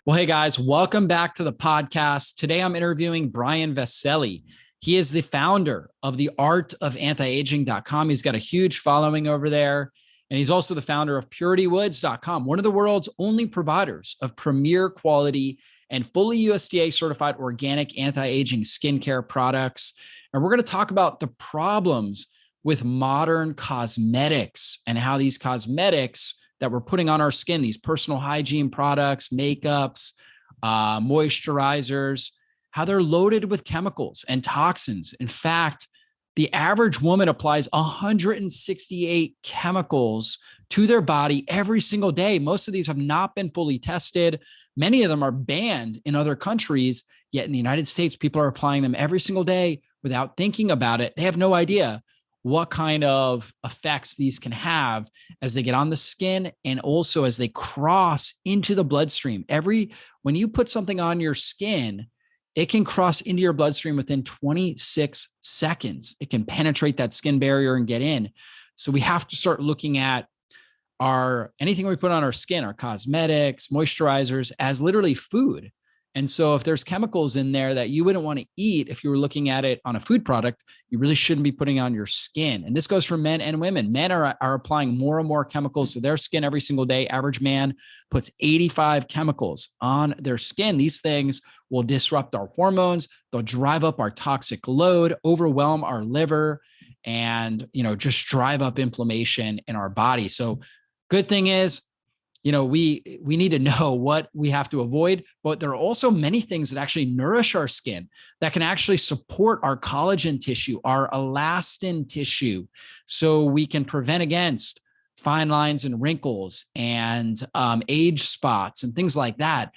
Well, hey guys, welcome back to the podcast. Today I'm interviewing Brian Vaszily. He is the founder of the artofantiaging.com. He's got a huge following over there. And he's also the founder of puritywoods.com, one of the world's only providers of premier quality and fully USDA certified organic anti-aging skincare products. And we're going to talk about the problems with modern cosmetics and how these cosmetics that we're putting on our skin, these personal hygiene products, makeups, moisturizers, how they're loaded with chemicals and toxins. In fact, the average woman applies 168 chemicals to their body every single day. Most of these have not been fully tested. Many of them are banned in other countries, yet in the United States, people are applying them every single day without thinking about it. They have no idea what kind of effects these can have as they get on the skin and also as they cross into the bloodstream. When you put something on your skin, it can cross into your bloodstream within 26 seconds. It can penetrate that skin barrier and get in. So we have to start looking at anything we put on our skin, our cosmetics, moisturizers, as literally food. And so if there's chemicals in there that you wouldn't want to eat if you were looking at it on a food product, you really shouldn't be putting on your skin. And this goes for men and women. Men are applying more and more chemicals to their skin every single day. Average man puts 85 chemicals on their skin. These things will disrupt our hormones. They'll drive up our toxic load, overwhelm our liver, and just drive up inflammation in our body. So good thing is, we need to know what we have to avoid, but there are also many things that actually nourish our skin that can actually support our collagen tissue, our elastin tissue, so we can prevent against fine lines and wrinkles and age spots and things like that.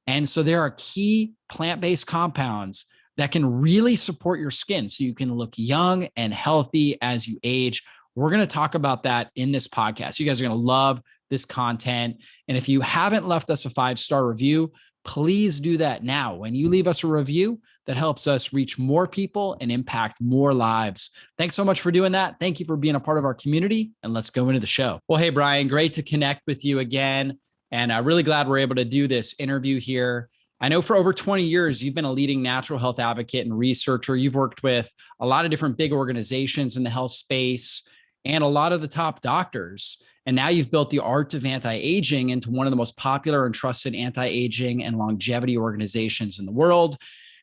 And so there are key plant-based compounds that can really support your skin so you can look young and healthy as you age. We're going to talk about that in this podcast. You guys are going to love this content. And if you haven't left us a 5-star review, please do that now. When you leave us a review, that helps us reach more people and impact more lives. Thanks so much for doing that. Thank you for being a part of our community. And let's go into the show. Well, hey, Brian, great to connect with you again. And I'm really glad we're able to do this interview here. I know for over 20 years, you've been a leading natural health advocate and researcher. You've worked with a lot of different big organizations in the health space and a lot of the top doctors. And now you've built the Art of Anti-Aging into one of the most popular and trusted anti-aging and longevity organizations in the world.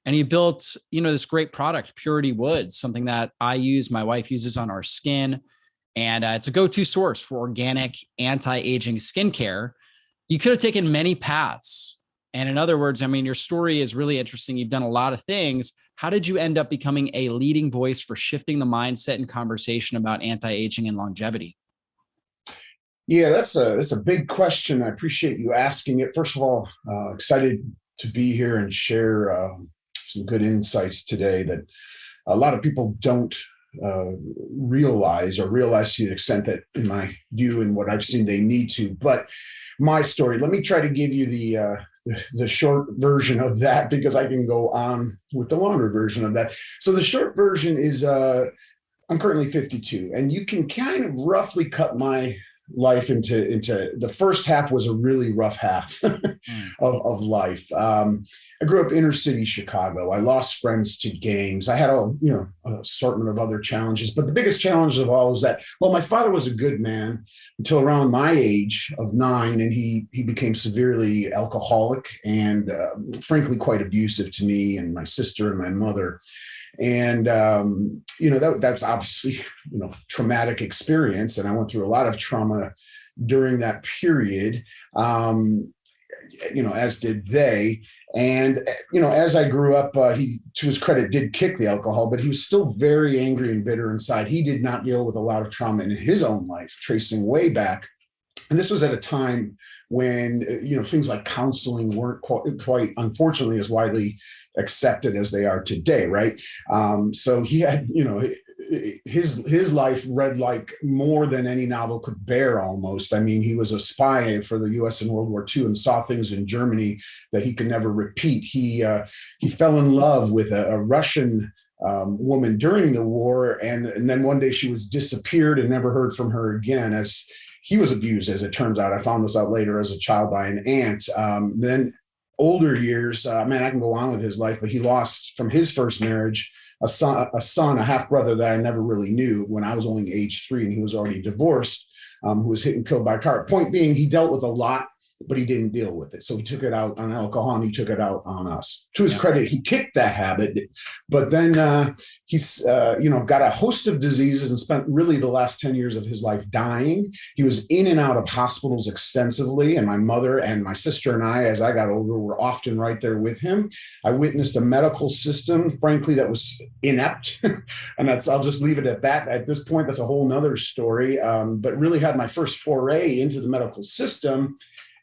And you built, this great product, Purity Woods, something that I use, my wife uses on our skin. And it's a go-to source for organic anti-aging skincare. You could have taken many paths. And in other words, your story is really interesting. You've done a lot of things. How did you end up becoming a leading voice for shifting the mindset and conversation about anti-aging and longevity? Yeah, that's a big question. I appreciate you asking it. First of all, excited to be here and share some good insights today that a lot of people don't realize to the extent that, in my view and what I've seen, they need to. But my story, let me try to give you the short version of that, because I can go on with the longer version of that. So the short version is I'm currently 52, and you can kind of roughly cut my life into the first half was a really rough half of life. I grew up inner city Chicago. I lost friends to gangs. I had an assortment of other challenges, but the biggest challenge of all was that, well, my father was a good man until around my age of 9, and he became severely alcoholic and frankly quite abusive to me and my sister and my mother. And, that's obviously, traumatic experience. And I went through a lot of trauma during that period, as did they. And, as I grew up, he, to his credit, did kick the alcohol, but he was still very angry and bitter inside. He did not deal with a lot of trauma in his own life, tracing way back. And this was at a time when, things like counseling weren't quite, unfortunately, as widely accepted as they are today, right? So he had, his life read like more than any novel could bear almost. He was a spy for the US in World War II and saw things in Germany that he could never repeat. He fell in love with a Russian woman during the war, and then one day she was disappeared and never heard from her again, as he was abused, as it turns out. I found this out later as a child by an aunt. Then older years, man, I can go on with his life, but he lost from his first marriage a half brother that I never really knew when I was only age 3, and he was already divorced, who was hit and killed by a car. Point being, he dealt with a lot, but he didn't deal with it. So he took it out on alcohol, and he took it out on us. To his credit, he kicked that habit, but then he's got a host of diseases and spent really the last 10 years of his life dying. He was in and out of hospitals extensively, and my mother and my sister and I, as I got older, were often right there with him. I witnessed a medical system, frankly, that was inept, and I'll just leave it at that. At this point, that's a whole nother story, but really had my first foray into the medical system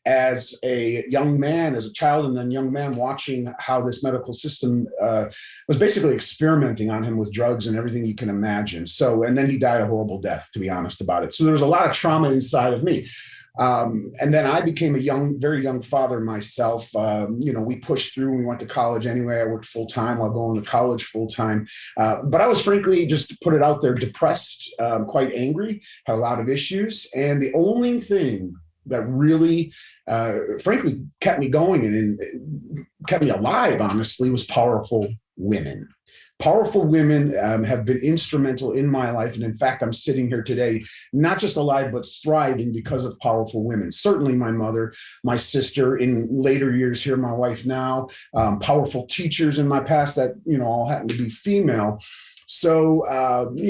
as a young man, as a child, and then young man, watching how this medical system was basically experimenting on him with drugs and everything you can imagine. So, and then he died a horrible death, to be honest about it. So there was a lot of trauma inside of me. And then I became a very young father myself. We pushed through. We went to college anyway. I worked full time while going to college full time. But I was, frankly, just to put it out there, depressed, quite angry, had a lot of issues. And the only thing that really, frankly, kept me going and kept me alive, honestly, was powerful women. Powerful women have been instrumental in my life. And in fact, I'm sitting here today, not just alive, but thriving because of powerful women. Certainly my mother, my sister, in later years here, my wife now, powerful teachers in my past that, all happen to be female. So,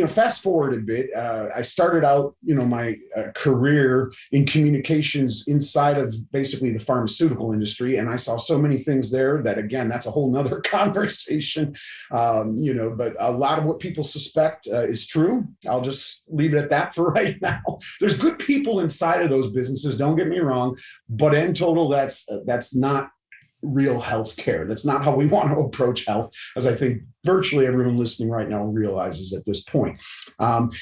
fast forward a bit, I started out, my career in communications inside of basically the pharmaceutical industry. And I saw so many things there that, again, that's a whole nother conversation, but a lot of what people suspect is true. I'll just leave it at that for right now. There's good people inside of those businesses, don't get me wrong, but in total, that's not real health care. That's not how we want to approach health, as I think virtually everyone listening right now realizes at this point.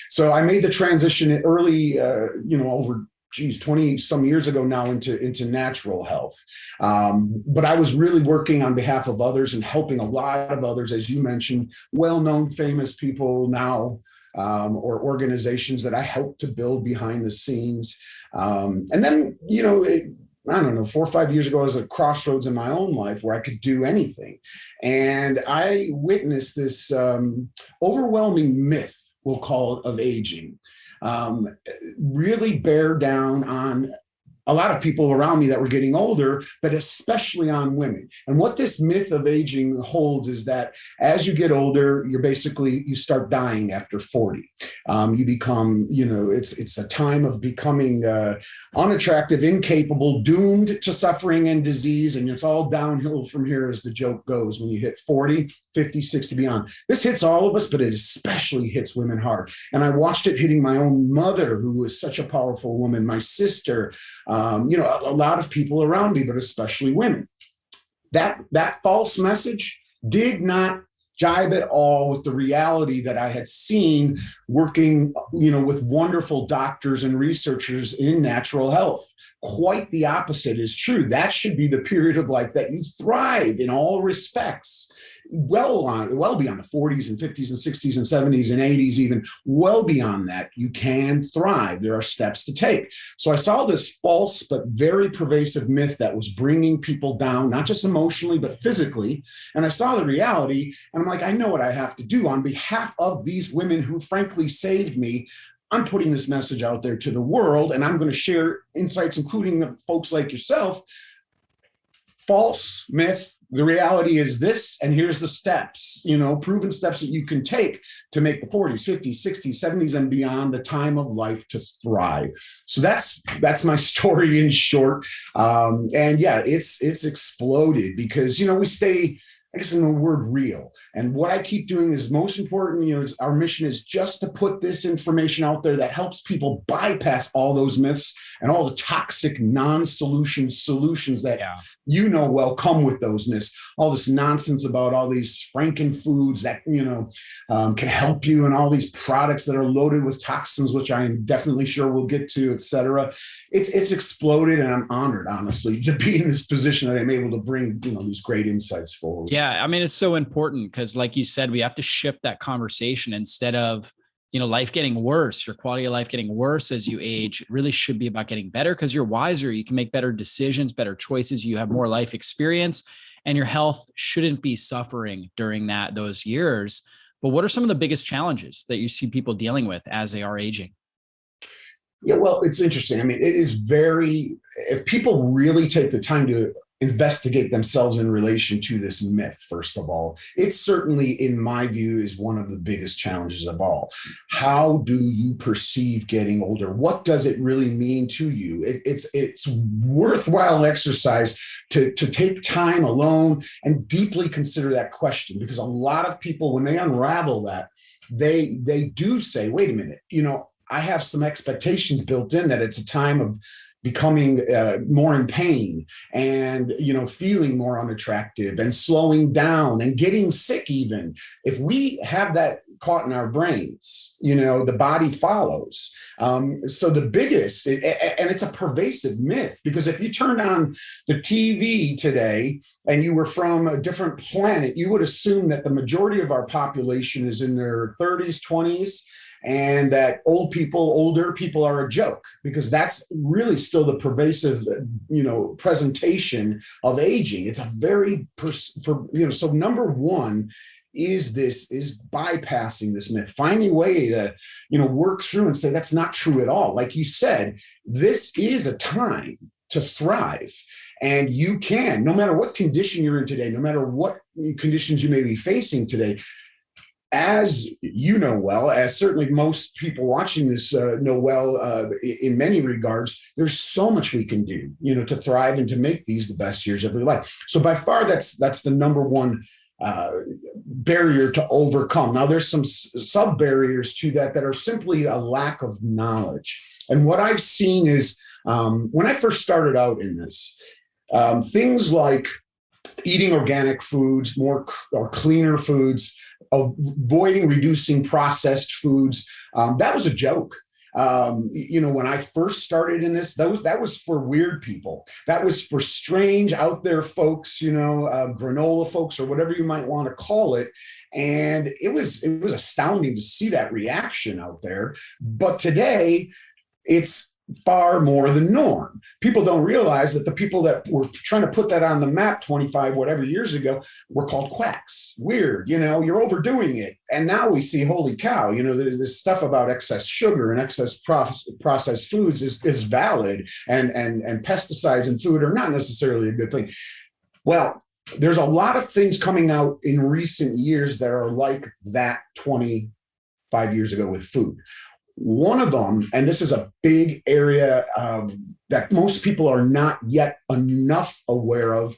So I made the transition early, over 20 some years ago now into natural health. But I was really working on behalf of others and helping a lot of others, as you mentioned, well-known, famous people now, or organizations that I helped to build behind the scenes. And then, I don't know, 4 or 5 years ago, I was at a crossroads in my own life where I could do anything. And I witnessed this overwhelming myth, we'll call it, of aging, really bear down on a lot of people around me that were getting older, but especially on women. And what this myth of aging holds is that as you get older, you start dying after 40. You become, it's a time of becoming unattractive, incapable, doomed to suffering and disease. And it's all downhill from here, as the joke goes, when you hit 40, 50, 60, beyond. This hits all of us, but it especially hits women hard. And I watched it hitting my own mother, who was such a powerful woman, my sister, a lot of people around me, but especially women. That false message did not jibe at all with the reality that I had seen working, with wonderful doctors and researchers in natural health. Quite the opposite is true. That should be the period of life that you thrive in all respects. Well beyond the 40s and 50s and 60s and 70s and 80s, even well beyond that, you can thrive. There are steps to take. So I saw this false but very pervasive myth that was bringing people down, not just emotionally, but physically. And I saw the reality, and I'm like, I know what I have to do on behalf of these women who frankly saved me. I'm putting this message out there to the world, and I'm going to share insights, including folks like yourself. False myth. The reality is this, and here's the steps, proven steps that you can take to make the 40s, 50s, 60s, 70s, and beyond the time of life to thrive. So that's my story in short. And yeah, it's exploded because, we stay, I guess, in the word real. And what I keep doing is most important, our mission is just to put this information out there that helps people bypass all those myths and all the toxic non-solution solutions that come with those myths. All this nonsense about all these Franken foods that, can help you, and all these products that are loaded with toxins, which I am definitely sure we'll get to, et cetera. It's exploded, and I'm honored, honestly, to be in this position that I'm able to bring, these great insights forward. Yeah. I mean, it's so important because, like you said, we have to shift that conversation instead of, life getting worse, your quality of life getting worse as you age. It really should be about getting better because you're wiser. You can make better decisions, better choices. You have more life experience, and your health shouldn't be suffering during those years. But what are some of the biggest challenges that you see people dealing with as they are aging? Yeah, well, it's interesting. I mean, it is if people really take the time to investigate themselves in relation to this myth, first of all, it certainly, in my view, is one of the biggest challenges of all. How do you perceive getting older? What does it really mean to you? It's worthwhile exercise to take time alone and deeply consider that question, because a lot of people, when they unravel that, they do say, wait a minute, I have some expectations built in that it's a time of becoming more in pain and, feeling more unattractive and slowing down and getting sick even. If we have that caught in our brains, the body follows. So the biggest, and it's a pervasive myth, because if you turned on the TV today and you were from a different planet, you would assume that the majority of our population is in their 30s, 20s, and that older people are a joke, because that's really still the pervasive, presentation of aging. It's a very, so number one is bypassing this myth, finding a way to, work through and say, that's not true at all. Like you said, this is a time to thrive. And you can, no matter what condition you're in today, no matter what conditions you may be facing today, as you know well, as certainly most people watching this know well, in many regards, there's so much we can do, to thrive and to make these the best years of your life. So by far, that's the number one barrier to overcome. Now, there's some sub barriers to that are simply a lack of knowledge. And what I've seen is, when I first started out in this, things like eating organic foods, more or cleaner foods, reducing processed foods, that was a joke. When I first started in this, that was for weird people. That was for strange out there folks, granola folks, or whatever you might want to call it. And it was astounding to see that reaction out there. But today, it's far more the norm. People don't realize that the people that were trying to put that on the map 25 whatever years ago were called quacks. Weird, you're overdoing it. And now we see, holy cow, this stuff about excess sugar and excess processed foods is valid, and pesticides in food are not necessarily a good thing. Well, there's a lot of things coming out in recent years that are like that 25 years ago with food. One of them, and this is a big area that most people are not yet enough aware of,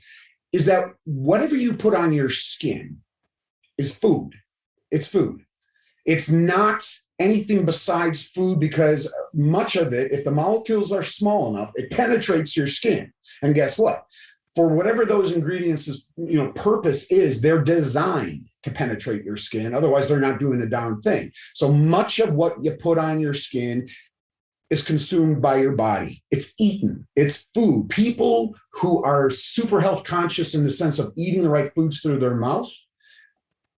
is that whatever you put on your skin is food. It's food. It's not anything besides food, because much of it, if the molecules are small enough, it penetrates your skin. And guess what? For whatever those ingredients' purpose is, they're designed to penetrate your skin. Otherwise, they're not doing a darn thing. So much of what you put on your skin is consumed by your body. It's eaten. It's food. People who are super health conscious in the sense of eating the right foods through their mouth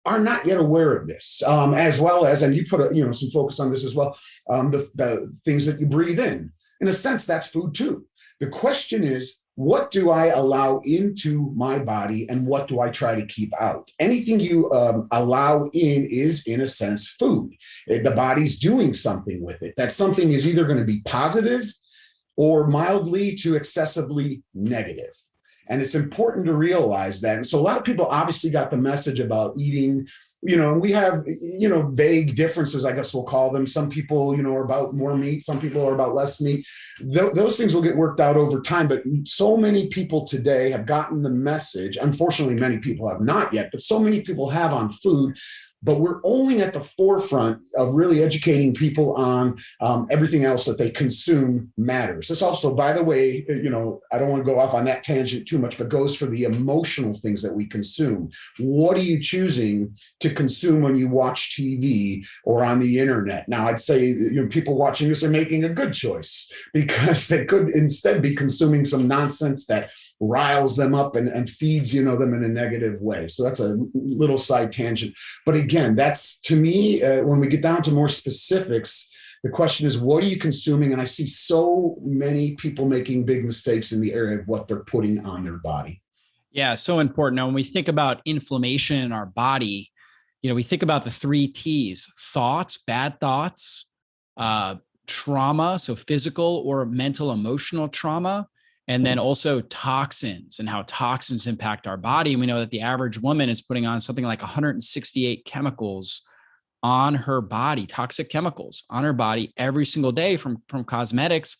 are not yet aware of this, as well as, and you put some focus on this as well, the things that you breathe in. In a sense, that's food too. The question is, what do I allow into my body, and what do I try to keep out? Anything you allow in is, in a sense, food. The body's doing something with it. That something is either going to be positive or mildly to excessively negative. And it's important to realize that. And so a lot of people obviously got the message about eating, and we have, vague differences, I guess we'll call them. Some people, are about more meat. Some people are about less meat. Those things will get worked out over time. But so many people today have gotten the message. Unfortunately, many people have not yet, but so many people have on food. But we're only at the forefront of really educating people on everything else that they consume matters. This also, by the way, I don't want to go off on that tangent too much, but goes for the emotional things that we consume. What are you choosing to consume when you watch TV or on the internet? Now, I'd say people watching this are making a good choice, because they could instead be consuming some nonsense that riles them up and feeds them in a negative way. So that's a little side tangent. But again, again, that's to me, when we get down to more specifics, the question is, what are you consuming? And I see so many people making big mistakes in the area of what they're putting on their body. Yeah, so important. Now, when we think about inflammation in our body, we think about the 3 T's: thoughts, bad thoughts, trauma, so physical or mental, emotional trauma, and then also toxins and how toxins impact our body. And we know that the average woman is putting on something like 168 chemicals on her body, toxic chemicals on her body every single day from cosmetics.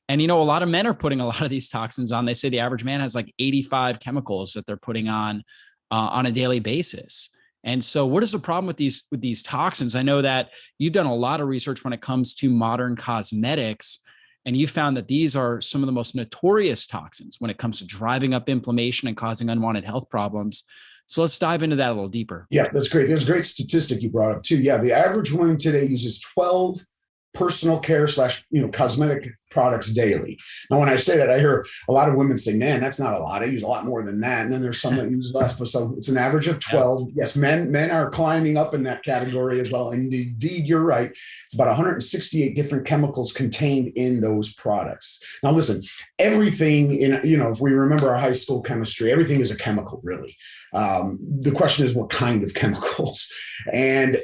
And, a lot of men are putting a lot of these toxins on. They say the average man has like 85 chemicals that they're putting on a daily basis. And so what is the problem with these toxins? I know that you've done a lot of research when it comes to modern cosmetics, and you found that these are some of the most notorious toxins when it comes to driving up inflammation and causing unwanted health problems. So let's dive into that a little deeper. Yeah, that's great. There's a great statistic you brought up too. Yeah, the average woman today uses 12 personal care / cosmetic products daily. Now, when I say that, I hear a lot of women say, man, that's not a lot. I use a lot more than that. And then there's some that use less, but so it's an average of 12. Yes, men are climbing up in that category as well. And indeed, you're right. It's about 168 different chemicals contained in those products. Now, listen, everything if we remember our high school chemistry, everything is a chemical, really. The question is, what kind of chemicals? And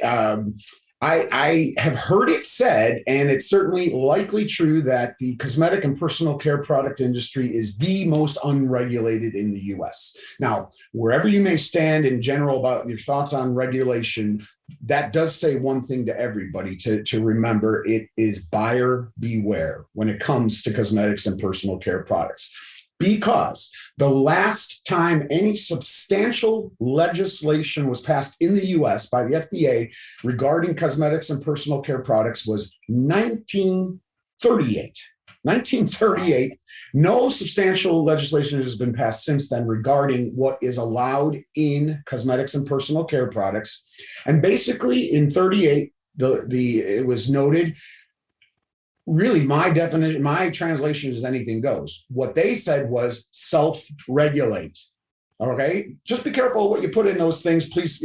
I have heard it said, and it's certainly likely true, that the cosmetic and personal care product industry is the most unregulated in the US. Now, wherever you may stand in general about your thoughts on regulation, that does say one thing to everybody to remember: it is buyer beware when it comes to cosmetics and personal care products. Because the last time any substantial legislation was passed in the US by the FDA regarding cosmetics and personal care products was 1938. 1938. No substantial legislation has been passed since then regarding what is allowed in cosmetics and personal care products. And basically in 38, it was noted. Really, my definition, my translation is anything goes. What they said was self-regulate. Okay, just be careful what you put in those things, please.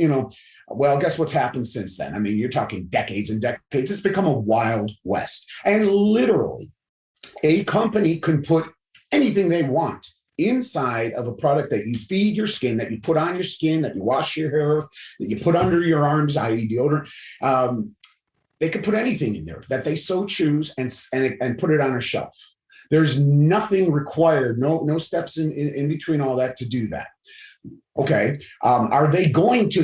Well, guess what's happened since then? I mean, you're talking decades and decades. It's become a wild west, and literally, a company can put anything they want inside of a product that you feed your skin, that you put on your skin, that you wash your hair with, that you put under your arms, i.e., deodorant. They could put anything in there that they so choose and put it on a shelf. There's nothing required, no steps in between all that to do that. Okay, are they going to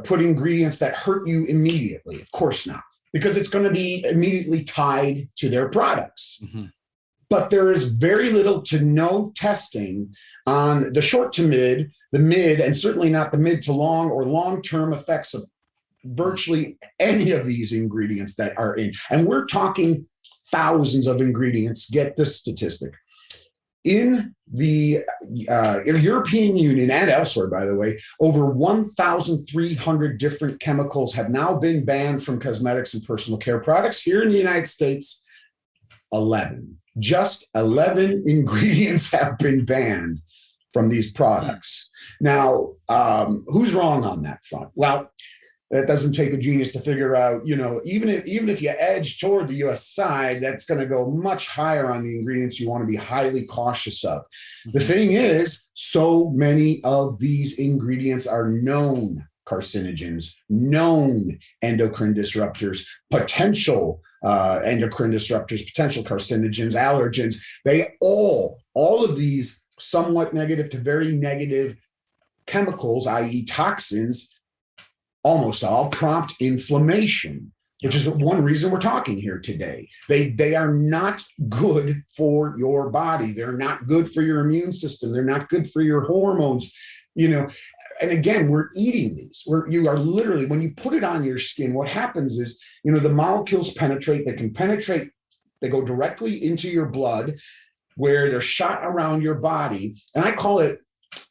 put ingredients that hurt you immediately? Of course not, because it's going to be immediately tied to their products. Mm-hmm. But there is very little to no testing on the short to mid, the mid, and certainly not the mid to long or long-term effects of virtually any of these ingredients that are in. And we're talking thousands of ingredients. Get this statistic. In the European Union and elsewhere, by the way, over 1,300 different chemicals have now been banned from cosmetics and personal care products. Here in the United States, 11. Just 11 ingredients have been banned from these products. Now, who's wrong on that front? Well, that doesn't take a genius to figure out, even if you edge toward the US side, that's going to go much higher on the ingredients you want to be highly cautious of. The thing is, so many of these ingredients are known carcinogens, known endocrine disruptors, potential endocrine disruptors, potential carcinogens, allergens. They all of these somewhat negative to very negative chemicals, i.e. toxins, almost all prompt inflammation, which is one reason we're talking here today. They are not good for your body. They're not good for your immune system. They're not good for your hormones. And again, we're eating these. You are literally, when you put it on your skin, what happens is, the molecules penetrate. They can penetrate. They go directly into your blood, where they're shot around your body. And I call it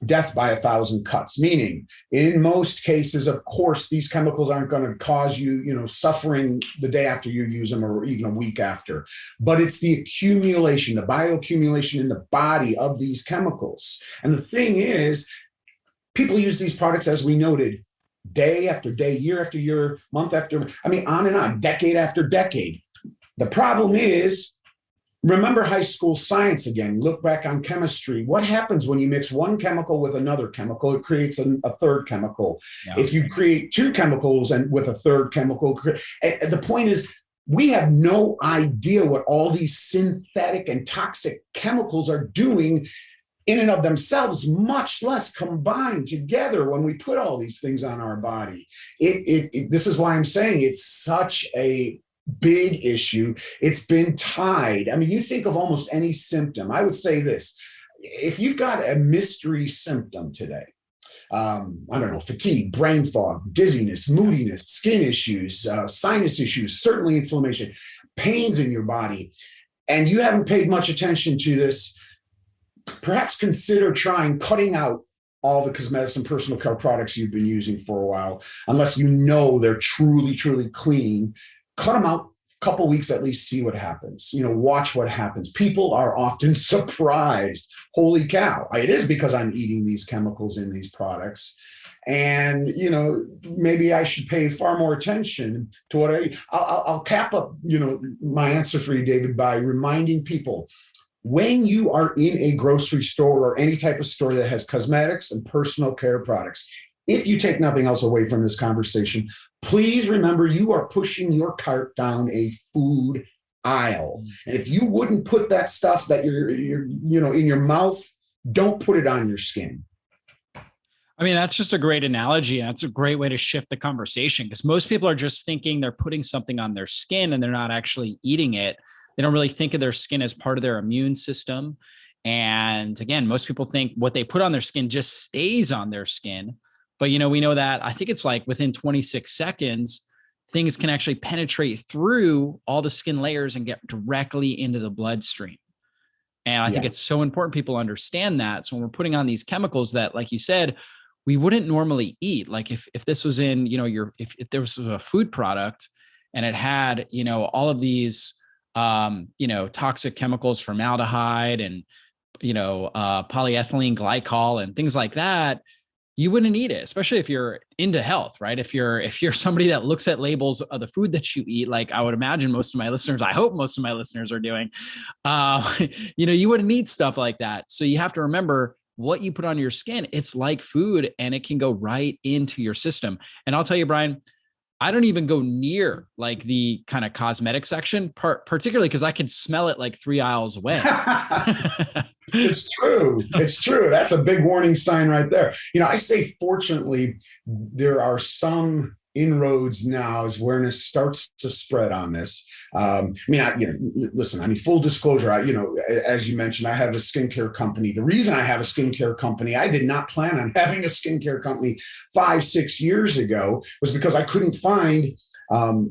death by 1,000 cuts, meaning in most cases, of course, these chemicals aren't going to cause you, suffering the day after you use them or even a week after, but it's the accumulation, the bioaccumulation in the body of these chemicals. And the thing is, people use these products, as we noted, day after day, year after year, month after, I mean, on and on, decade after decade. The problem is, remember high school science again, look back on chemistry. What happens when you mix one chemical with another chemical? It creates a third chemical. Yeah. If you create two chemicals and with a third chemical, the point is, we have no idea what all these synthetic and toxic chemicals are doing in and of themselves, much less combined together when we put all these things on our body. This is why I'm saying it's such a big issue. It's been tied. I mean, you think of almost any symptom. I would say this: if you've got a mystery symptom today, I don't know, fatigue, brain fog, dizziness, moodiness, skin issues, sinus issues, certainly inflammation, pains in your body, and you haven't paid much attention to this, perhaps consider trying cutting out all the cosmetics and personal care products you've been using for a while, unless you know they're truly, truly clean. Cut them out a couple weeks at least, see what happens. Watch what happens. People are often surprised. Holy cow, it is because I'm eating these chemicals in these products. And, maybe I should pay far more attention to what I'll cap up, my answer for you, David, by reminding people, when you are in a grocery store or any type of store that has cosmetics and personal care products, if you take nothing else away from this conversation, please remember you are pushing your cart down a food aisle. And if you wouldn't put that stuff that you're in your mouth, don't put it on your skin. I mean, that's just a great analogy. That's a great way to shift the conversation, because most people are just thinking they're putting something on their skin and they're not actually eating it. They don't really think of their skin as part of their immune system. And again, most people think what they put on their skin just stays on their skin. But, we know that I think it's like within 26 seconds, things can actually penetrate through all the skin layers and get directly into the bloodstream. And I think it's so important people understand that. So when we're putting on these chemicals that, like you said, we wouldn't normally eat, like if this was in, if there was a food product and it had, all of these, toxic chemicals, formaldehyde and, polyethylene glycol and things like that, you wouldn't eat it, especially if you're into health, right? If you're somebody that looks at labels of the food that you eat, like I would imagine most of my listeners, I hope most of my listeners are doing, you wouldn't eat stuff like that. So you have to remember what you put on your skin. It's like food and it can go right into your system. And I'll tell you, Brian, I don't even go near like the kind of cosmetic section, particularly because I can smell it like 3 aisles away. It's true. It's true. That's a big warning sign right there. I say, fortunately, there are some inroads now as awareness starts to spread on this. Listen, full disclosure, as you mentioned, I have a skincare company. The reason I have a skincare company, I did not plan on having a skincare company 5-6 years ago, was because I couldn't find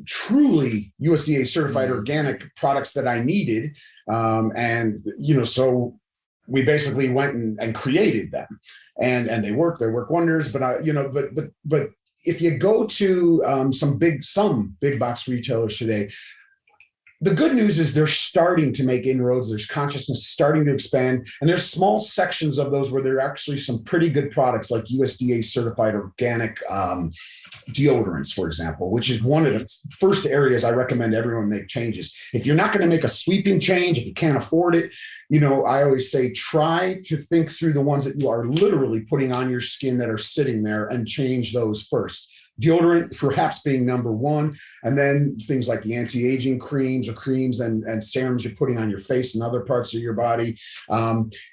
truly USDA certified organic products that I needed. So we basically went and created them, and they work wonders. But but if you go to some big box retailers today, the good news is they're starting to make inroads. There's consciousness starting to expand, and there's small sections of those where there are actually some pretty good products, like USDA certified organic deodorants, for example, which is one of the first areas I recommend everyone make changes. If you're not going to make a sweeping change, if you can't afford it, I always say try to think through the ones that you are literally putting on your skin that are sitting there and change those first. Deodorant perhaps being number one, and then things like the anti-aging creams and serums you're putting on your face and other parts of your body.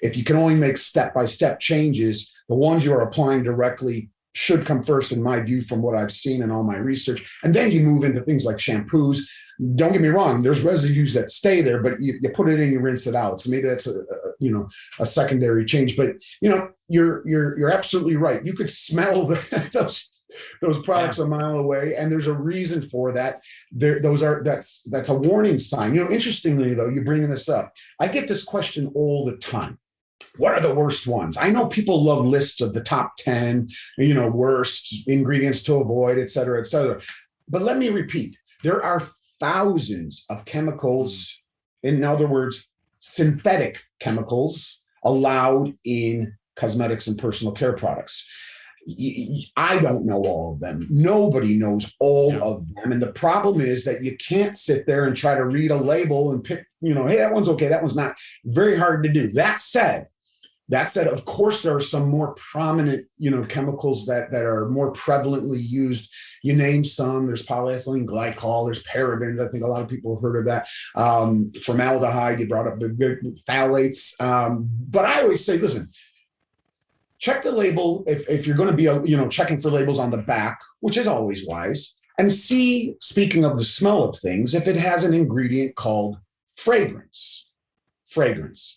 If you can only make step-by-step changes, the ones you are applying directly should come first, in my view, from what I've seen in all my research. And then you move into things like shampoos. Don't get me wrong, there's residues that stay there, but you put it in, you rinse it out. So maybe that's a secondary change. But you're absolutely right. You could smell those products a mile away, and there's a reason for that. That's a warning sign. Interestingly, though, you're bringing this up, I get this question all the time. What are the worst ones? I know people love lists of the top 10, worst ingredients to avoid, et cetera, et cetera. But let me repeat, there are thousands of chemicals, in other words, synthetic chemicals, allowed in cosmetics and personal care products. I don't know all of them. Nobody knows all Yeah. of them. And the problem is that you can't sit there and try to read a label and pick, hey, that one's okay, that one's not. Very hard to do. That said, of course, there are some more prominent, chemicals that are more prevalently used. You name some. There's polyethylene glycol. There's parabens. I think a lot of people have heard of that. Formaldehyde. You brought up the phthalates. But I always say, listen, check the label if you're going to be, checking for labels on the back, which is always wise, and see. Speaking of the smell of things, if it has an ingredient called fragrance.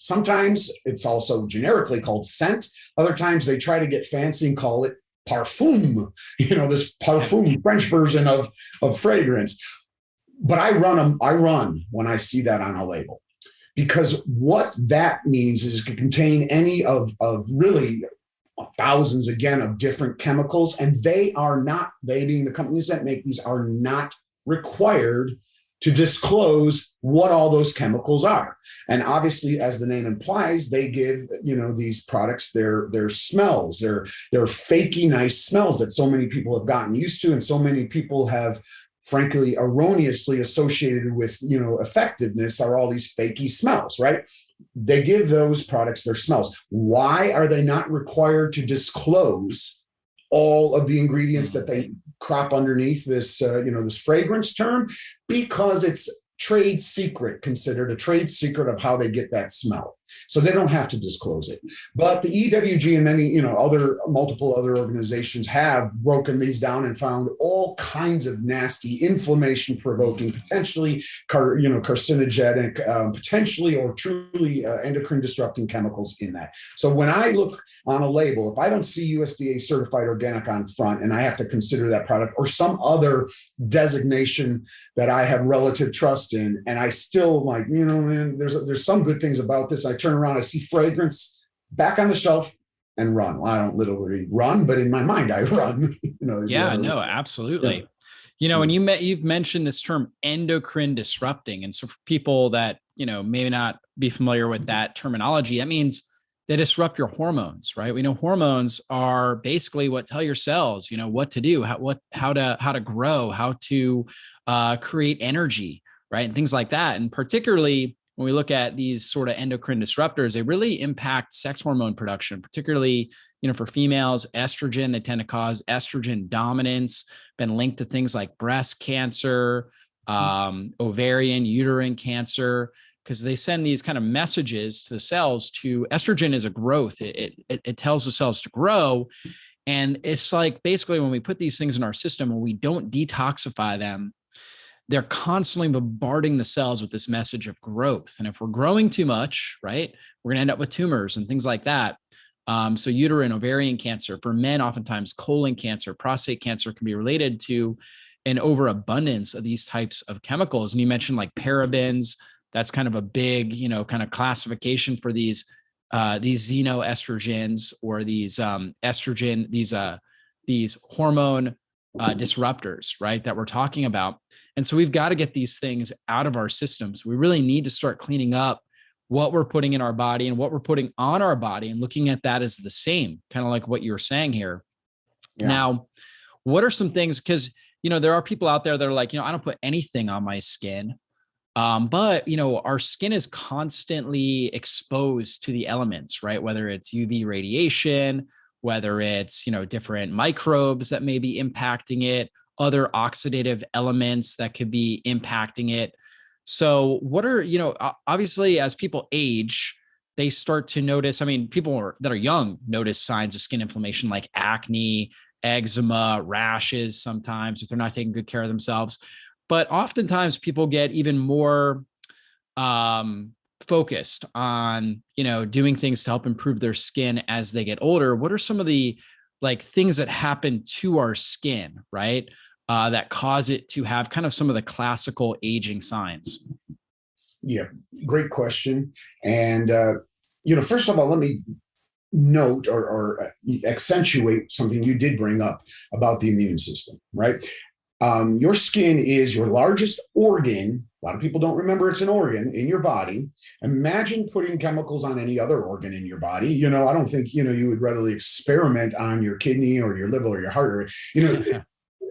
Sometimes it's also generically called scent. Other times they try to get fancy and call it parfum, this parfum, French version of fragrance. But I run when I see that on a label, because what that means is it can contain any of really thousands, again, of different chemicals, and they being the companies that make these, are not required to disclose what all those chemicals are. And obviously, as the name implies, they give, these products their smells, their fakey nice smells that so many people have gotten used to, and so many people have, frankly, erroneously associated with, effectiveness, are all these fakey smells, right? They give those products their smells. Why are they not required to disclose all of the ingredients that they crop underneath this, this fragrance term? Because it's considered a trade secret of how they get that smell. So they don't have to disclose it. But the EWG and many, multiple other organizations have broken these down and found all kinds of nasty, inflammation-provoking, potentially, carcinogenic, potentially or truly endocrine-disrupting chemicals in that. So when I look on a label, if I don't see USDA certified organic on front, and I have to consider that product or some other designation that I have relative trust in, and I still man, there's some good things about this. I turn around, I see fragrance, back on the shelf, and run. Well, I don't literally run, but in my mind, I run. Yeah, no, absolutely. And you've mentioned this term endocrine disrupting. And so for people that, maybe not be familiar with that terminology, that means they disrupt your hormones, right? We know hormones are basically what tell your cells, what to do, how to grow, how to create energy, right? And things like that. And particularly when we look at these sort of endocrine disruptors, they really impact sex hormone production, particularly, for females, estrogen. They tend to cause estrogen dominance, been linked to things like breast cancer, ovarian, uterine cancer, because they send these kind of messages to the cells. To estrogen is a growth. It tells the cells to grow. And it's like, basically, when we put these things in our system and we don't detoxify them, they're constantly bombarding the cells with this message of growth. And if we're growing too much, right, we're going to end up with tumors and things like that. So uterine, ovarian cancer. For men, oftentimes colon cancer, prostate cancer can be related to an overabundance of these types of chemicals. And you mentioned like parabens. That's kind of a big, kind of classification for these xenoestrogens, or these estrogen, these hormone disruptors, right, that we're talking about. And so we've got to get these things out of our systems. We really need to start cleaning up what we're putting in our body and what we're putting on our body, and looking at that as the same, kind of like what you were saying here. Yeah. Now, what are some things, because, there are people out there that are like, I don't put anything on my skin. But, our skin is constantly exposed to the elements, right? Whether it's UV radiation, whether it's, different microbes that may be impacting it, other oxidative elements that could be impacting it. So what are, obviously, as people age, they start to notice, people that are young notice signs of skin inflammation like acne, eczema, rashes sometimes if they're not taking good care of themselves. But oftentimes people get even more focused on, doing things to help improve their skin as they get older. What are some of the things that happen to our skin, right? That cause it to have kind of some of the classical aging signs? Yeah, great question. And, first of all, let me note or accentuate something you did bring up about the immune system, right? Your skin is your largest organ. A lot of people don't remember it's an organ in your body. Imagine putting chemicals on any other organ in your body. I don't think, you would readily experiment on your kidney or your liver or your heart, or,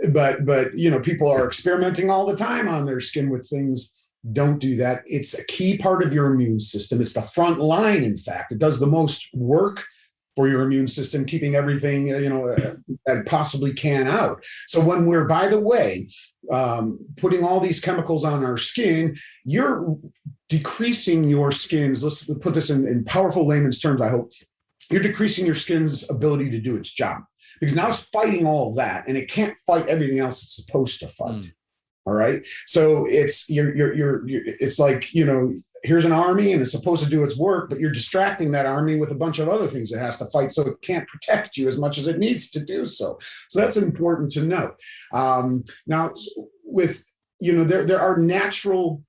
but people are experimenting all the time on their skin with things. Don't do that. It's a key part of your immune system. It's the front line. In fact, it does the most work for your immune system, keeping everything, that possibly can out. So when we're, by the way, putting all these chemicals on our skin, you're decreasing your skin's, let's put this in powerful layman's terms, I hope, you're decreasing your skin's ability to do its job. Because now it's fighting all of that, and it can't fight everything else it's supposed to fight. All right. So it's it's like, here's an army and it's supposed to do its work, but you're distracting that army with a bunch of other things it has to fight, so it can't protect you as much as it needs to do so. So that's important to note. Now, with, there are natural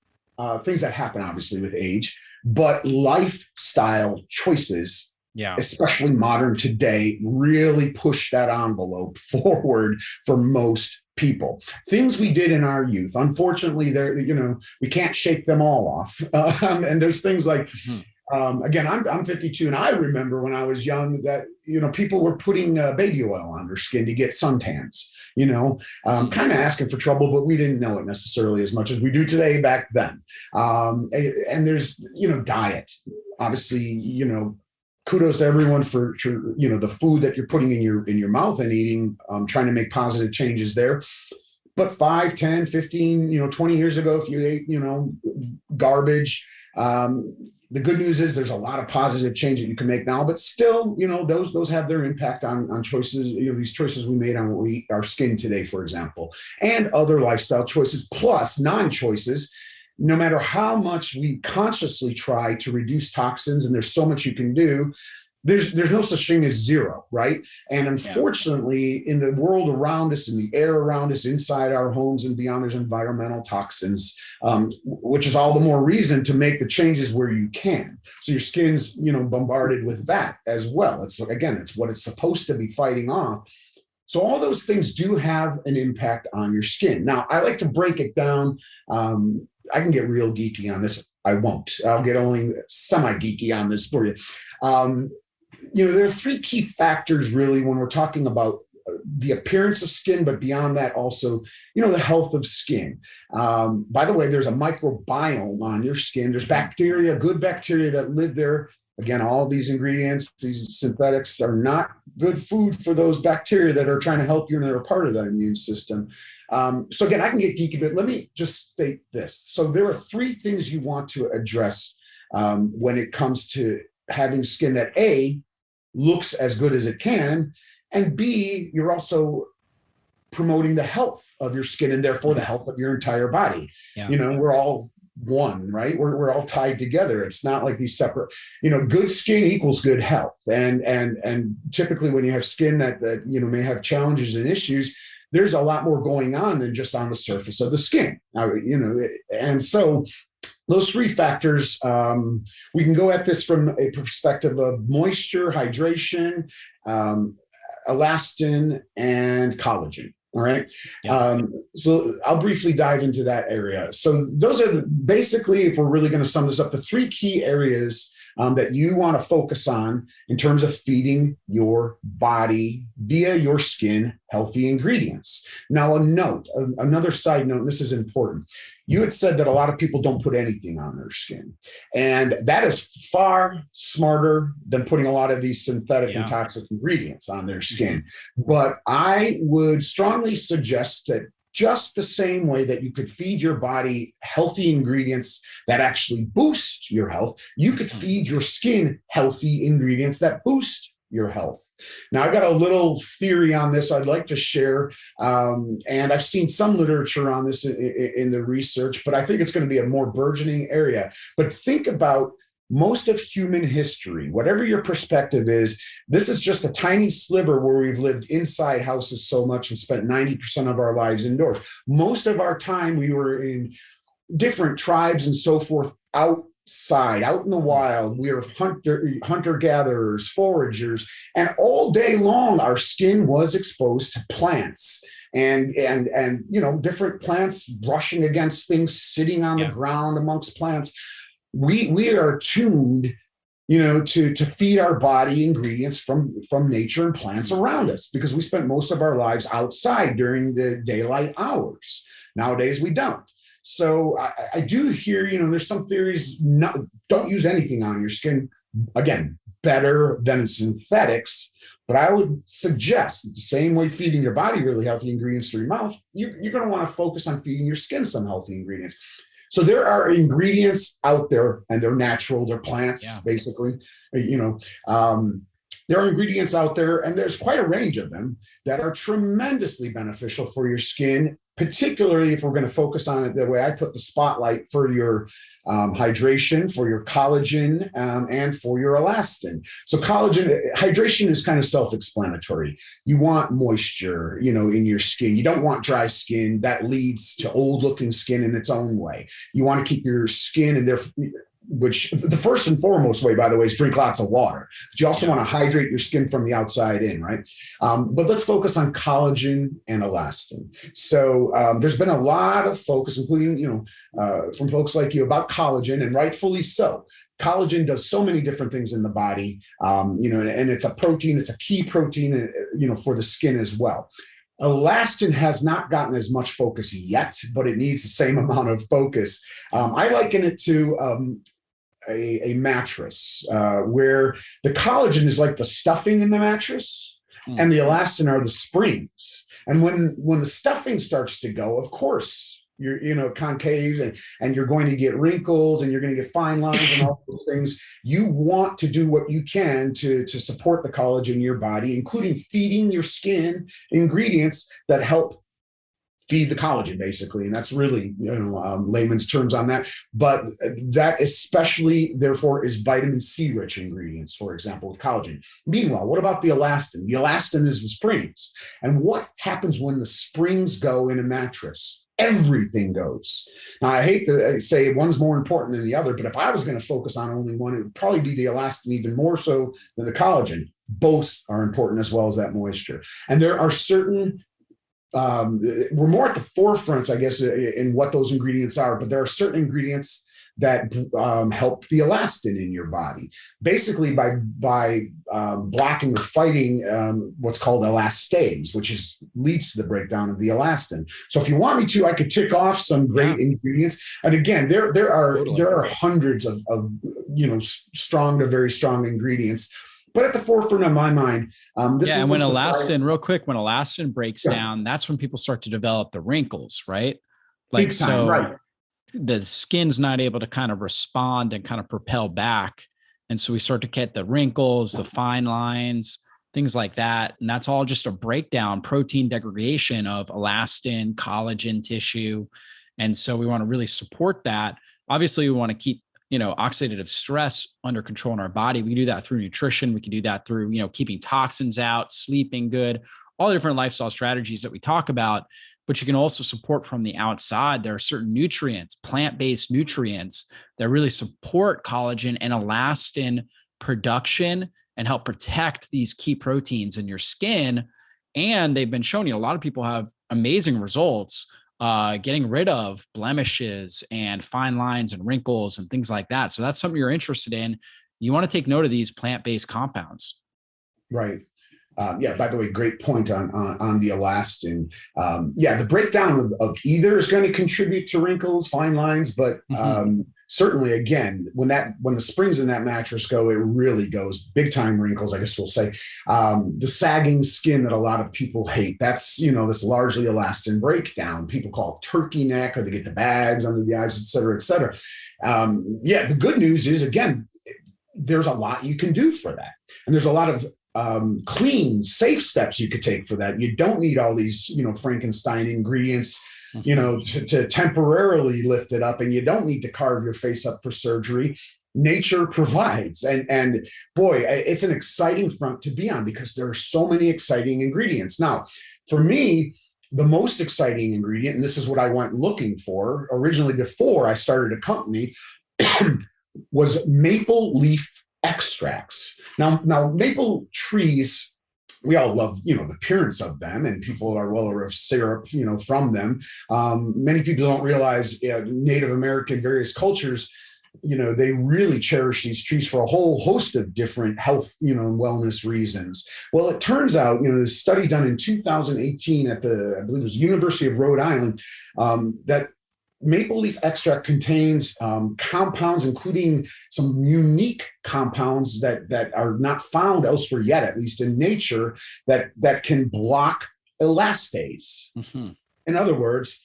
things that happen, obviously, with age, but lifestyle choices, especially modern today, really push that envelope forward for most people. Things we did in our youth, unfortunately, we can't shake them all off. And there's things like, again, I'm 52, and I remember when I was young that, people were putting baby oil on their skin to get suntans, kind of asking for trouble, but we didn't know it necessarily as much as we do today back then. And there's, diet, obviously, kudos to everyone for the food that you're putting in your mouth and eating, trying to make positive changes there. But 5, 10, 15, 20 years ago, if you ate, garbage, the good news is there's a lot of positive change that you can make now, but still, those have their impact on choices, these choices we made on what we eat, our skin today, for example, and other lifestyle choices, plus non-choices. No matter how much we consciously try to reduce toxins, and there's so much you can do, there's no such thing as zero, right? And unfortunately, in the world around us, in the air around us, inside our homes and beyond, there's environmental toxins, which is all the more reason to make the changes where you can. So your skin's, bombarded with that as well. It's what it's supposed to be fighting off. So all those things do have an impact on your skin. Now, I like to break it down. I can get real geeky on this. I won't. I'll get only semi-geeky on this for you. There are 3 key factors, really, when we're talking about the appearance of skin, but beyond that, also, the health of skin. By the way, there's a microbiome on your skin. There's bacteria, good bacteria that live there. Again, all these ingredients, these synthetics, are not good food for those bacteria that are trying to help you and they're a part of that immune system. So again, I can get geeky, but let me just state this. So there are 3 things you want to address when it comes to having skin that A, looks as good as it can, and B, you're also promoting the health of your skin and therefore the health of your entire body. We're all one, right? We're all tied together. It's not like these separate, good skin equals good health. And typically when you have skin that may have challenges and issues, there's a lot more going on than just on the surface of the skin. And so those 3 factors, we can go at this from a perspective of moisture, hydration, elastin, and collagen. All right. So I'll briefly dive into that area. So those are basically, if we're really going to sum this up, the 3 key areas that you want to focus on in terms of feeding your body via your skin healthy ingredients. Now, another side note, and this is important. You had said that a lot of people don't put anything on their skin. And that is far smarter than putting a lot of these synthetic and toxic ingredients on their skin. But I would strongly suggest that just the same way that you could feed your body healthy ingredients that actually boost your health, you could feed your skin healthy ingredients that boost your health. Now, I've got a little theory on this I'd like to share, and I've seen some literature on this in the research, but I think it's going to be a more burgeoning area. But think about most of human history, whatever your perspective is, this is just a tiny sliver where we've lived inside houses so much and spent 90% of our lives indoors. Most of our time we were in different tribes and so forth outside, out in the wild. We were hunter-gatherers, foragers, and all day long our skin was exposed to plants and different plants brushing against things, sitting on the ground amongst plants. We are tuned, to feed our body ingredients from nature and plants around us, because we spent most of our lives outside during the daylight hours. Nowadays we don't. So I do hear, there's some theories, don't use anything on your skin. Again, better than synthetics. But I would suggest that the same way feeding your body really healthy ingredients through your mouth, you're going to want to focus on feeding your skin some healthy ingredients. So there are ingredients out there, and they're natural, they're plants, basically. There are ingredients out there, and there's quite a range of them that are tremendously beneficial for your skin, particularly if we're going to focus on it the way I put the spotlight, for your hydration, for your collagen, and for your elastin. So hydration is kind of self-explanatory. You want moisture, in your skin. You don't want dry skin. That leads to old-looking skin in its own way. You want to keep your skin in there, which the first and foremost way, by the way, is drink lots of water. But you also want to hydrate your skin from the outside in, right? But let's focus on collagen and elastin. So there's been a lot of focus, including, from folks like you, about collagen, and rightfully so. Collagen does so many different things in the body, and it's a protein, it's a key protein, for the skin as well. Elastin has not gotten as much focus yet, but it needs the same amount of focus. I liken it to a mattress, where the collagen is like the stuffing in the mattress, and the elastin are the springs. And when the stuffing starts to go, of course, you're concaves, and you're going to get wrinkles, and you're going to get fine lines and all those things. You want to do what you can to support the collagen in your body, including feeding your skin ingredients that help feed the collagen, basically. And that's really, layman's terms on that. But that especially, therefore, is vitamin C rich ingredients, for example, with collagen. Meanwhile, what about the elastin? The elastin is the springs. And what happens when the springs go in a mattress? Everything goes. Now, I hate to say one's more important than the other, but if I was going to focus on only one, it would probably be the elastin, even more so than the collagen. Both are important, as well as that moisture. And there are certain we're more at the forefront, I guess, in what those ingredients are, but there are certain ingredients that help the elastin in your body, basically by blocking or fighting what's called elastase, which leads to the breakdown of the elastin. So if you want me to, I could tick off some great ingredients. And again, there are hundreds of strong to very strong ingredients. But at the forefront of my mind, and when elastin breaks down, that's when people start to develop the wrinkles, right? Like, so right. The skin's not able to kind of respond and kind of propel back. And so we start to get the wrinkles, the fine lines, things like that. And that's all just a breakdown, protein degradation of elastin, collagen tissue. And so we want to really support that. Obviously, we want to keep oxidative stress under control in our body. We can do that through nutrition. We can do that through, keeping toxins out, sleeping good, all the different lifestyle strategies that we talk about. But you can also support from the outside. There are certain nutrients, plant-based nutrients, that really support collagen and elastin production and help protect these key proteins in your skin. And they've been shown, a lot of people have amazing results getting rid of blemishes and fine lines and wrinkles and things like that. So that's something you're interested in. You want to take note of these plant-based compounds. Right. By the way, great point on the elastin. The breakdown of either is going to contribute to wrinkles, fine lines, but certainly, again, when the springs in that mattress go, it really goes big time wrinkles, I guess we'll say. The sagging skin that a lot of people hate, that's, this largely elastin breakdown. People call it turkey neck, or they get the bags under the eyes, et cetera, et cetera. The good news is, again, there's a lot you can do for that. And there's a lot of clean, safe steps you could take for that. You don't need all these, Frankenstein ingredients, to temporarily lift it up, and you don't need to carve your face up for surgery. Nature provides, and boy, it's an exciting front to be on, because there are so many exciting ingredients. Now, for me, the most exciting ingredient, and this is what I went looking for originally before I started a company, was maple leaf extracts. Now maple trees we all love, the appearance of them, and people are well aware of syrup, from them. Many people don't realize, Native American, various cultures, they really cherish these trees for a whole host of different health, and wellness reasons. Well, it turns out, a study done in 2018 at I believe it was University of Rhode Island, that maple leaf extract contains compounds, including some unique compounds that are not found elsewhere yet, at least in nature, that can block elastase. Mm-hmm. In other words,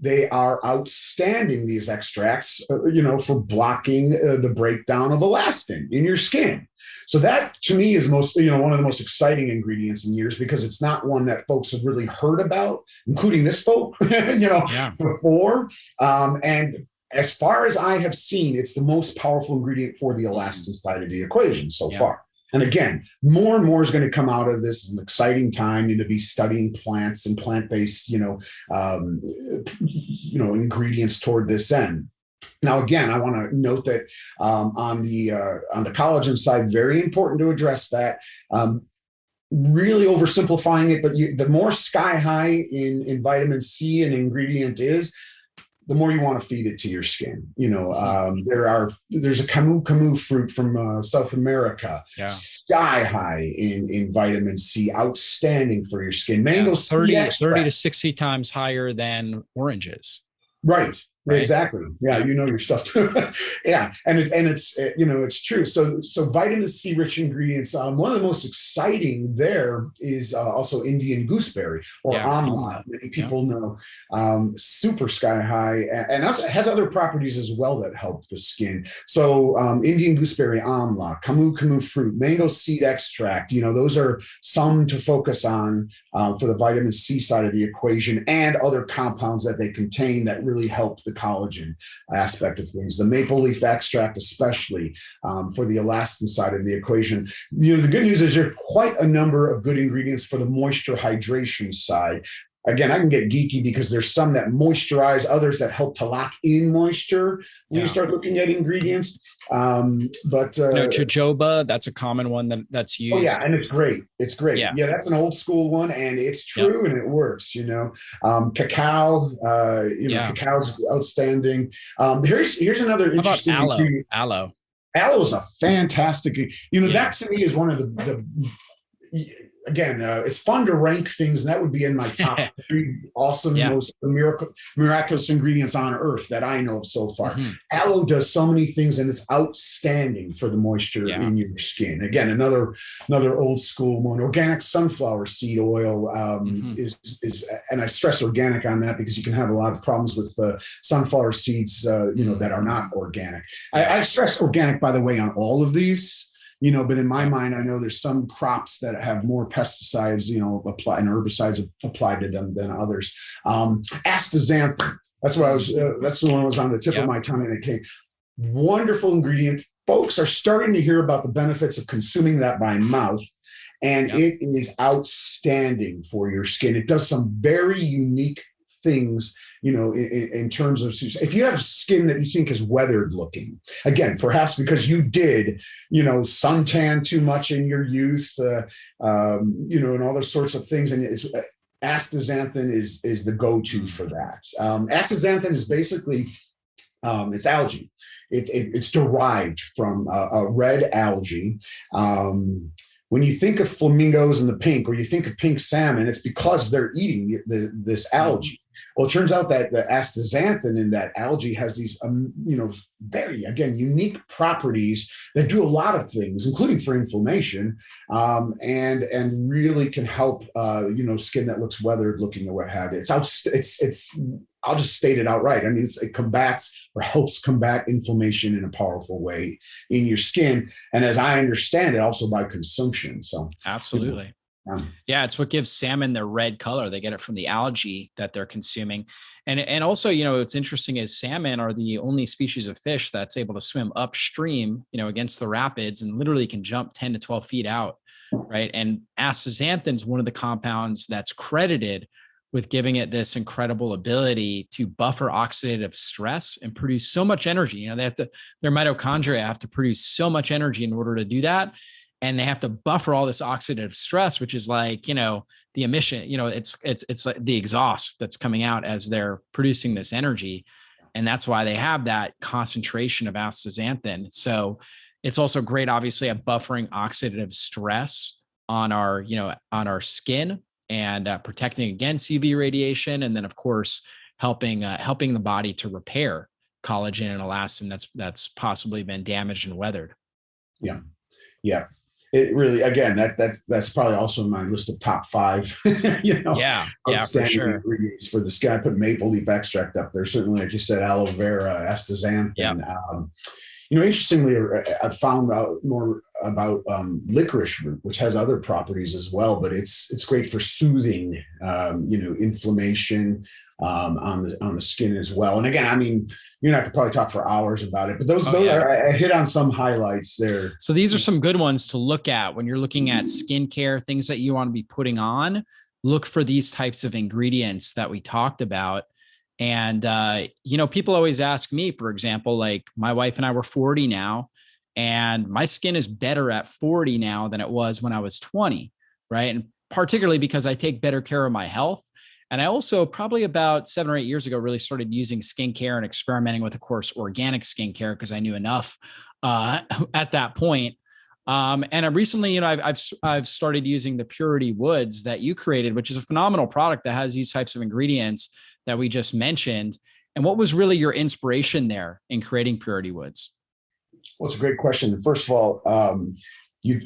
they are outstanding, these extracts, for blocking the breakdown of elastin in your skin. So that, to me, is one of the most exciting ingredients in years, because it's not one that folks have really heard about, including this folk, before. And as far as I have seen, it's the most powerful ingredient for the elastin side of the equation so far. And again, more and more is going to come out of this. It's an exciting time to be studying plants and plant-based, ingredients toward this end. Now, again, I want to note that on the collagen side, very important to address that. Really oversimplifying it, but the more sky high in vitamin C an ingredient is, the more you want to feed it to your skin. There's a camu fruit from South America, sky high in vitamin C, outstanding for your skin. Mango 30 to 60 times higher than oranges. Right. Exactly. Yeah, your stuff too. Yeah, and it's it's true. So vitamin C rich ingredients. One of the most exciting there is also Indian gooseberry, or amla. Many people know, super sky high, and also it has other properties as well that help the skin. So Indian gooseberry, amla, camu fruit, mango seed extract. Those are some to focus on for the vitamin C side of the equation, and other compounds that they contain that really help the collagen aspect of things. The maple leaf extract, especially for the elastin side of the equation. The good news is there's quite a number of good ingredients for the moisture hydration side. Again, I can get geeky because there's some that moisturize, others that help to lock in moisture when you start looking at ingredients. Jojoba, that's a common one that's used. Oh yeah, and it's great. It's great. Yeah, that's an old school one, and it's true, and it works. Cacao. Cacao's outstanding. Here's another interesting. How about aloe? Aloe is a fantastic. That to me is one of the again, it's fun to rank things, and that would be in my top 3 awesome, most miraculous ingredients on earth that I know of so far. Mm-hmm. Aloe does so many things, and it's outstanding for the moisture in your skin. Again, another old school one. Organic sunflower seed oil is, and I stress organic on that because you can have a lot of problems with sunflower seeds, that are not organic. I stress organic, by the way, on all of these. But in my mind, I know there's some crops that have more pesticides, applied, and herbicides applied to them than others. Astaxanthin, that's the one that was on the tip of my tongue, and it came. Wonderful ingredient. Folks are starting to hear about the benefits of consuming that by mouth, and it is outstanding for your skin. It does some very unique things, in terms of, if you have skin that you think is weathered looking, again, perhaps because you did, suntan too much in your youth, and all those sorts of things. And astaxanthin is the go-to for that. Astaxanthin is basically, it's algae. It's derived from a red algae. When you think of flamingos in the pink, or you think of pink salmon, it's because they're eating this algae. Well, it turns out that the astaxanthin in that algae has these, very, again, unique properties that do a lot of things, including for inflammation, and really can help, skin that looks weathered looking or what have you. I'll just state it outright. I mean, it combats or helps combat inflammation in a powerful way in your skin. And as I understand it, also by consumption. So absolutely. Yeah, it's what gives salmon their red color. They get it from the algae that they're consuming. And also, what's interesting is salmon are the only species of fish that's able to swim upstream, against the rapids, and literally can jump 10 to 12 feet out, right? And astaxanthin is one of the compounds that's credited with giving it this incredible ability to buffer oxidative stress and produce so much energy. Their mitochondria have to produce so much energy in order to do that. and they have to buffer all this oxidative stress, which is like, the emission, it's like the exhaust that's coming out as they're producing this energy. And that's why they have that concentration of astaxanthin. So it's also great, obviously, at buffering oxidative stress on our, on our skin and protecting against UV radiation. And then, of course, helping the body to repair collagen and elastin that's possibly been damaged and weathered. Yeah. Yeah. It really, again, that's probably also in my list of top 5, Yeah, for sure. ingredients for the skin. I put maple leaf extract up there. Certainly, like you said, aloe vera, astaxanthin. Yep. Interestingly, I've found out more about licorice root, which has other properties as well, but it's great for soothing, inflammation on the skin as well. And again, I mean, you and I could probably talk for hours about it, but those are, I hit on some highlights there. So these are some good ones to look at when you're looking at skincare, things that you want to be putting on. Look for these types of ingredients that we talked about. And, people always ask me, for example, like my wife and I were 40 now, and my skin is better at 40 now than it was when I was 20. Right. And particularly because I take better care of my health. And I also probably about 7 or 8 years ago, really started using skincare and experimenting with, of course, organic skincare, because I knew enough at that point. And I recently, I've started using the Purity Woods that you created, which is a phenomenal product that has these types of ingredients that we just mentioned. And what was really your inspiration there in creating Purity Woods? Well, it's a great question. First of all,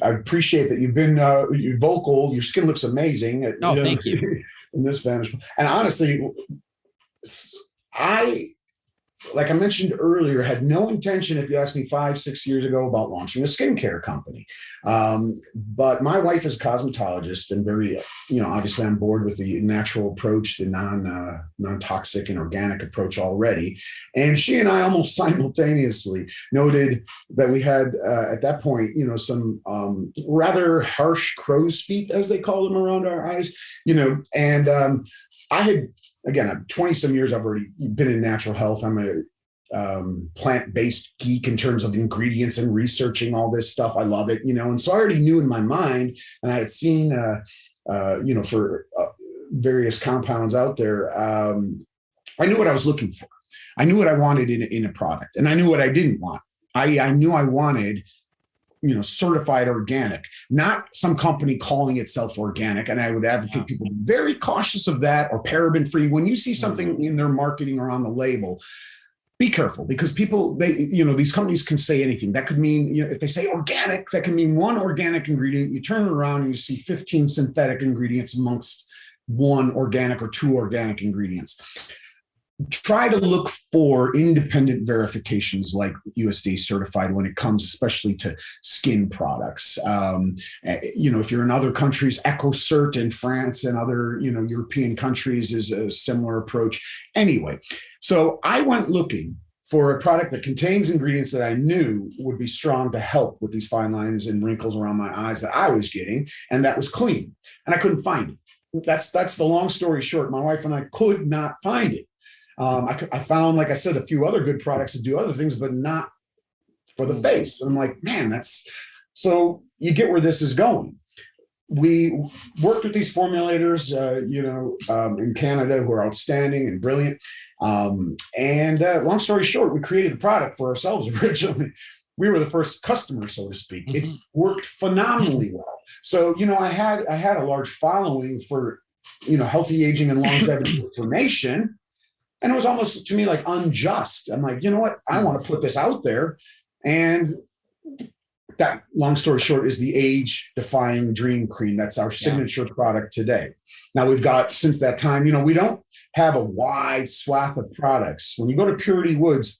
I appreciate that you've been you're vocal. Your skin looks amazing. Oh, thank you. In this vantage. And honestly, like I mentioned earlier, had no intention, if you asked me 5, 6 years ago, about launching a skincare company. But my wife is a cosmetologist and very, obviously on board with the natural approach, the non-toxic and organic approach already. And she and I almost simultaneously noted that we had, at that point, some rather harsh crow's feet, as they call them, around our eyes, and I had, again, I'm 20 some years, I've already been in natural health. I'm a plant-based geek in terms of ingredients and researching all this stuff. I love it, and so I already knew in my mind, and I had seen, for various compounds out there, I knew what I was looking for. I knew what I wanted in a product, and I knew what I didn't want. I knew I wanted certified organic, not some company calling itself organic. And I would advocate people be very cautious of that, or paraben free. When you see something in their marketing or on the label, be careful, because people, these companies can say anything. That could mean, if they say organic, that can mean one organic ingredient. You turn it around and you see 15 synthetic ingredients amongst one organic or 2 organic ingredients. Try to look for independent verifications like USDA certified when it comes especially to skin products. If you're in other countries, EcoCert in France and other, European countries is a similar approach. Anyway, so I went looking for a product that contains ingredients that I knew would be strong to help with these fine lines and wrinkles around my eyes that I was getting, and that was clean. And I couldn't find it. That's the long story short. My wife and I could not find it. I found, like I said, a few other good products that do other things, but not for the face. And I'm like, man, so you get where this is going. We worked with these formulators, in Canada, who are outstanding and brilliant. And long story short, we created the product for ourselves originally. We were the first customer, so to speak. Mm-hmm. It worked phenomenally well. So, I had a large following for, healthy aging and longevity information. And it was almost to me like unjust. I'm like, you know what? I want to put this out there. And that, long story short, is the age-defying dream cream. That's our signature product today. Now we've got, since that time, we don't have a wide swath of products. When you go to Purity Woods,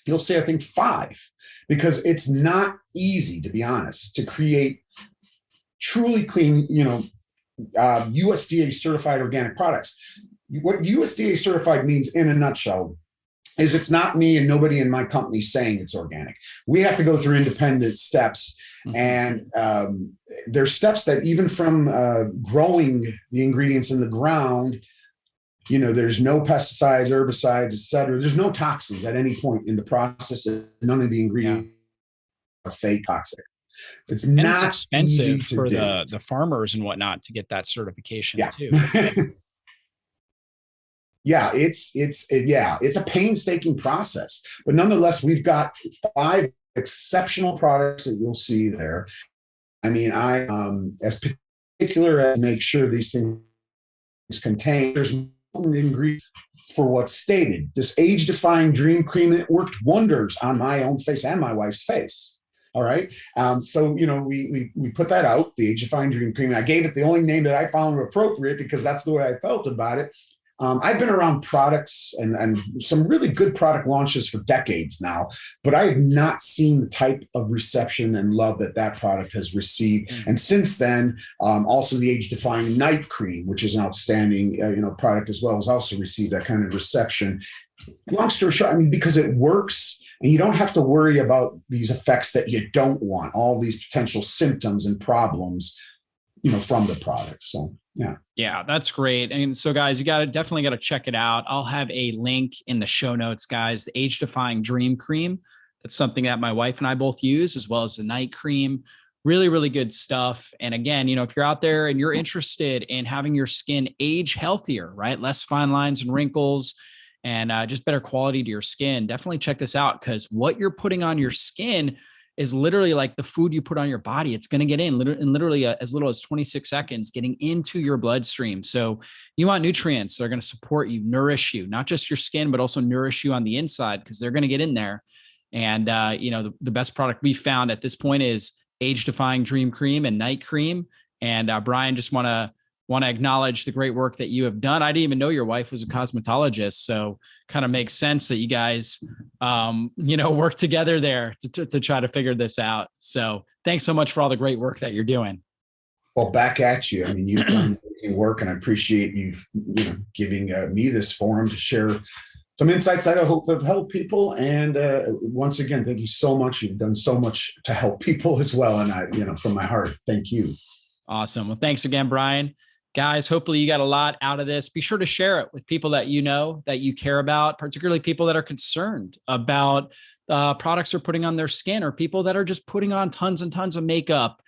you'll see, I think, 5, because it's not easy, to be honest, to create truly clean, USDA certified organic products. What USDA certified means, in a nutshell, is it's not me and nobody in my company saying it's organic. We have to go through independent steps. Mm-hmm. And there's steps that even from growing the ingredients in the ground, there's no pesticides, herbicides, et cetera. There's no toxins at any point in the process. None of the ingredients are fake toxic. It's And it's not easy expensive to for do. the farmers and whatnot to get that certification Yeah. too. Yeah, it's a painstaking process, but nonetheless, we've got 5 exceptional products that you'll see there. I mean, I as particular as make sure these things contain. There's one ingredient for what's stated. This age-defying dream cream, it worked wonders on my own face and my wife's face. All right. So we put that out, the age-defying dream cream. I gave it the only name that I found appropriate because that's the way I felt about it. I've been around products and some really good product launches for decades now, but I have not seen the type of reception and love that product has received. And since then, also the age-defying night cream, which is an outstanding product as well, has also received that kind of reception. Long story short, I mean, because it works and you don't have to worry about these effects that you don't want, all these potential symptoms and problems, from the product. So, yeah. Yeah, that's great. And so guys, you definitely got to check it out. I'll have a link in the show notes, guys, the age defying dream cream. That's something that my wife and I both use, as well as the night cream. Really, really good stuff. And again, if you're out there and you're interested in having your skin age healthier, right? Less fine lines and wrinkles and just better quality to your skin, definitely check this out, because what you're putting on your skin is literally like the food you put on your body. It's going to get in literally as little as 26 seconds, getting into your bloodstream. So you want nutrients that are going to support you, nourish you, not just your skin, but also nourish you on the inside, because they're going to get in there. And, the best product we found at this point is age defying dream cream and night cream. And Brian, just want to acknowledge the great work that you have done. I didn't even know your wife was a cosmetologist. So kind of makes sense that you guys, work together there to try to figure this out. So thanks so much for all the great work that you're doing. Well, back at you. I mean, you've done work, and I appreciate you, giving me this forum to share some insights that I hope have helped people. And once again, thank you so much. You've done so much to help people as well. And I, from my heart, thank you. Awesome. Well, thanks again, Brian. Guys, hopefully you got a lot out of this. Be sure to share it with people that that you care about, particularly people that are concerned about products they're putting on their skin, or people that are just putting on tons and tons of makeup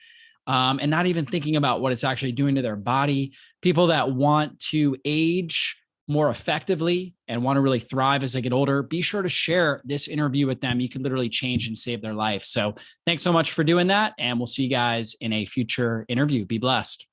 and not even thinking about what it's actually doing to their body. People that want to age more effectively and want to really thrive as they get older. Be sure to share this interview with them. You could literally change and save their life. So thanks so much for doing that. And we'll see you guys in a future interview. Be blessed.